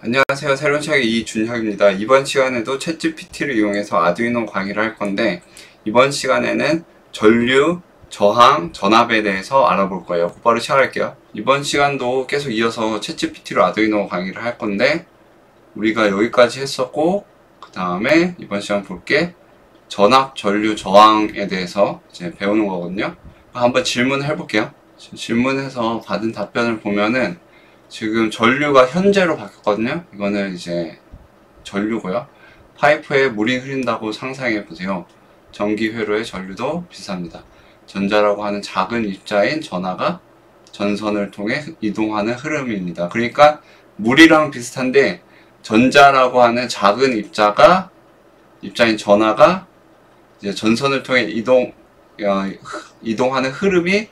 안녕하세요. 새로운 시각의 이준혁입니다. 이번 시간에도 챗GPT를 이용해서 아두이노 강의를 할 건데, 이번 시간에는 전류, 저항, 전압에 대해서 알아볼 거예요. 곧바로 시작할게요. 이번 시간도 계속 이어서 챗GPT로 아두이노 강의를 할 건데, 우리가 여기까지 했었고, 그 다음에 이번 시간 볼게 전압, 전류, 저항에 대해서 이제 배우는 거거든요. 한번 질문을 해볼게요. 질문해서 받은 답변을 보면은 지금 전류가 현재로 바뀌었거든요. 이거는 이제 전류고요. 파이프에 물이 흐른다고 상상해 보세요. 전기 회로의 전류도 비슷합니다. 전자라고 하는 작은 입자인 전하가 전선을 통해 이동하는 흐름입니다. 그러니까 물이랑 비슷한데 전자라고 하는 작은 입자인 전하가 이제 전선을 통해 이동하는 흐름이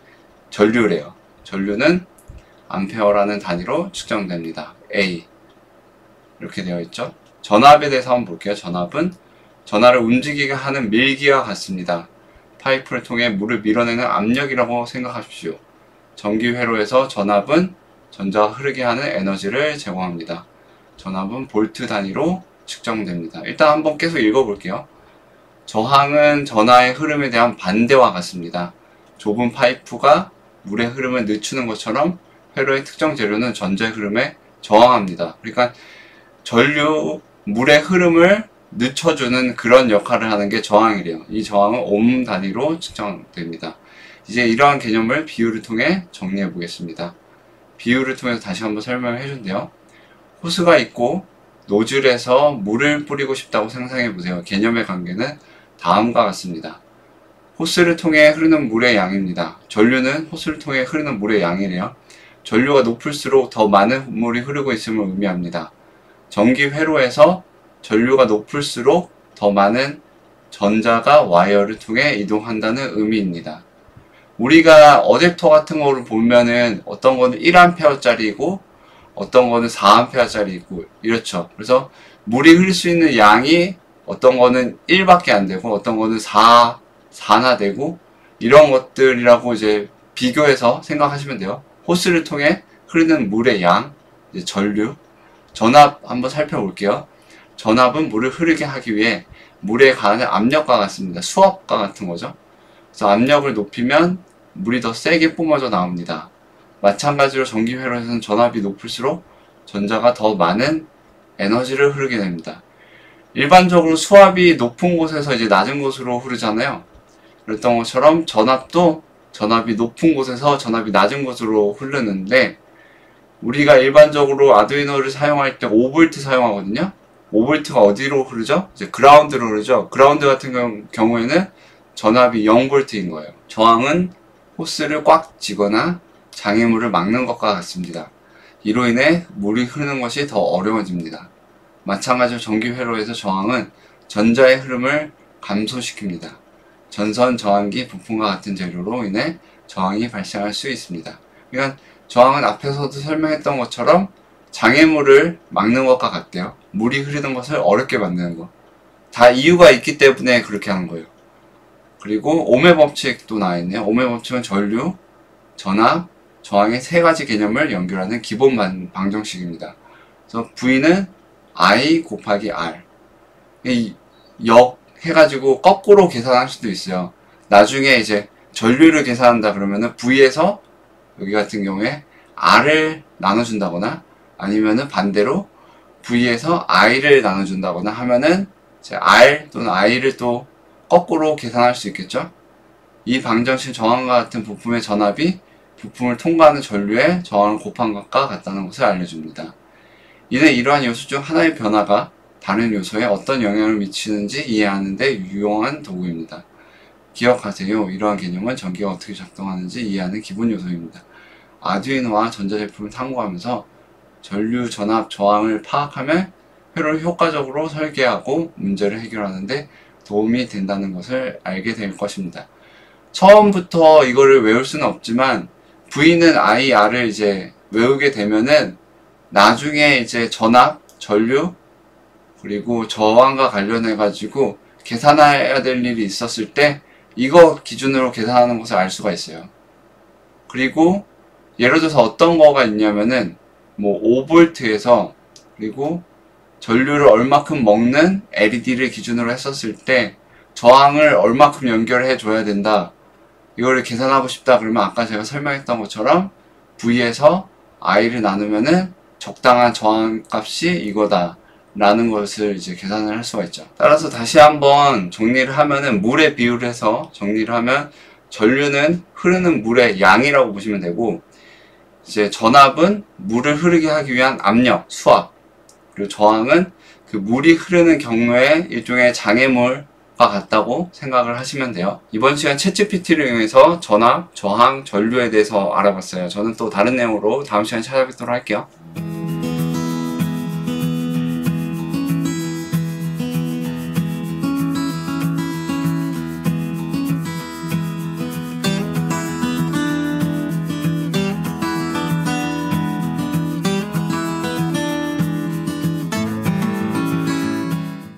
전류래요. 전류는 암페어라는 단위로 측정됩니다. A 이렇게 되어 있죠. 전압에 대해서 한번 볼게요. 전압은 전하를 움직이게 하는 밀기와 같습니다. 파이프를 통해 물을 밀어내는 압력이라고 생각하십시오. 전기 회로에서 전압은 전자가 흐르게 하는 에너지를 제공합니다. 전압은 볼트 단위로 측정됩니다. 일단 한번 계속 읽어볼게요. 저항은 전하의 흐름에 대한 반대와 같습니다. 좁은 파이프가 물의 흐름을 늦추는 것처럼 회로의 특정 재료는 전자의 흐름에 저항합니다. 그러니까 물의 흐름을 늦춰주는 그런 역할을 하는 게 저항이래요. 이 저항은 옴 단위로 측정됩니다. 이제 이러한 개념을 비유를 통해 정리해 보겠습니다. 비유를 통해서 다시 한번 설명을 해준대요. 호스가 있고 노즐에서 물을 뿌리고 싶다고 상상해 보세요. 개념의 관계는 다음과 같습니다. 호스를 통해 흐르는 물의 양입니다. 전류는 호스를 통해 흐르는 물의 양이래요. 전류가 높을수록 더 많은 물이 흐르고 있음을 의미합니다. 전기 회로에서 전류가 높을수록 더 많은 전자가 와이어를 통해 이동한다는 의미입니다. 우리가 어댑터 같은 거를 보면은 어떤 거는 1A짜리이고 어떤 거는 4A짜리이고 이렇죠. 그래서 물이 흐를 수 있는 양이 어떤 거는 1밖에 안 되고 어떤 거는 4나 되고 이런 것들이라고 이제 비교해서 생각하시면 돼요. 호스를 통해 흐르는 물의 양, 이제 전류, 전압 한번 살펴볼게요. 전압은 물을 흐르게 하기 위해 물에 가하는 압력과 같습니다. 수압과 같은 거죠. 그래서 압력을 높이면 물이 더 세게 뿜어져 나옵니다. 마찬가지로 전기 회로에서는 전압이 높을수록 전자가 더 많은 에너지를 흐르게 됩니다. 일반적으로 수압이 높은 곳에서 이제 낮은 곳으로 흐르잖아요. 그랬던 것처럼 전압도 전압이 높은 곳에서 전압이 낮은 곳으로 흐르는데 우리가 일반적으로 아두이노를 사용할 때 5V 사용하거든요. 5V가 어디로 흐르죠? 이제 그라운드로 흐르죠. 그라운드 같은 경우에는 전압이 0V인 거예요. 저항은 호스를 꽉 쥐거나 장애물을 막는 것과 같습니다. 이로 인해 물이 흐르는 것이 더 어려워집니다. 마찬가지로 전기 회로에서 저항은 전자의 흐름을 감소시킵니다. 전선 저항기 부품과 같은 재료로 인해 저항이 발생할 수 있습니다. 그러니까 저항은 앞에서도 설명했던 것처럼 장애물을 막는 것과 같대요. 물이 흐르는 것을 어렵게 만드는 것. 다 이유가 있기 때문에 그렇게 하는 거예요. 그리고 옴의 법칙도 나와 있네요. 옴의 법칙은 전류, 전압, 저항의 세 가지 개념을 연결하는 기본 방정식입니다. 그래서 V는 I 곱하기 R. 해가지고 거꾸로 계산할 수도 있어요. 나중에 이제 전류를 계산한다 그러면은 V에서 여기 같은 경우에 R을 나눠준다거나 아니면은 반대로 V에서 I를 나눠준다거나 하면은 이제 R 또는 I를 또 거꾸로 계산할 수 있겠죠. 이 방정식 저항과 같은 부품의 전압이 부품을 통과하는 전류의 저항을 곱한 것과 같다는 것을 알려줍니다. 이는 이러한 요소 중 하나의 변화가 다른 요소에 어떤 영향을 미치는지 이해하는 데 유용한 도구입니다. 기억하세요. 이러한 개념은 전기가 어떻게 작동하는지 이해하는 기본 요소입니다. 아두이노와 전자제품을 탐구하면서 전류, 전압, 저항을 파악하면 회로를 효과적으로 설계하고 문제를 해결하는 데 도움이 된다는 것을 알게 될 것입니다. 처음부터 이거를 외울 수는 없지만 V는 I, R을 이제 외우게 되면은 나중에 이제 전압, 전류, 그리고 저항과 관련해 가지고 계산해야 될 일이 있었을 때 이거 기준으로 계산하는 것을 알 수가 있어요. 그리고 예를 들어서 어떤 거가 있냐면은 뭐 5V에서 그리고 전류를 얼마큼 먹는 LED를 기준으로 했었을 때 저항을 얼마큼 연결해 줘야 된다. 이거를 계산하고 싶다 그러면 아까 제가 설명했던 것처럼 V에서 I를 나누면은 적당한 저항값이 이거다 라는 것을 이제 계산을 할 수가 있죠. 따라서 다시 한번 정리를 하면은 물의 비율을 해서 정리를 하면 전류는 흐르는 물의 양이라고 보시면 되고, 이제 전압은 물을 흐르게 하기 위한 압력, 수압, 그리고 저항은 그 물이 흐르는 경우에 일종의 장애물과 같다고 생각을 하시면 돼요. 이번 시간 챗GPT를 이용해서 전압, 저항, 전류에 대해서 알아봤어요. 저는 또 다른 내용으로 다음 시간에 찾아뵙도록 할게요.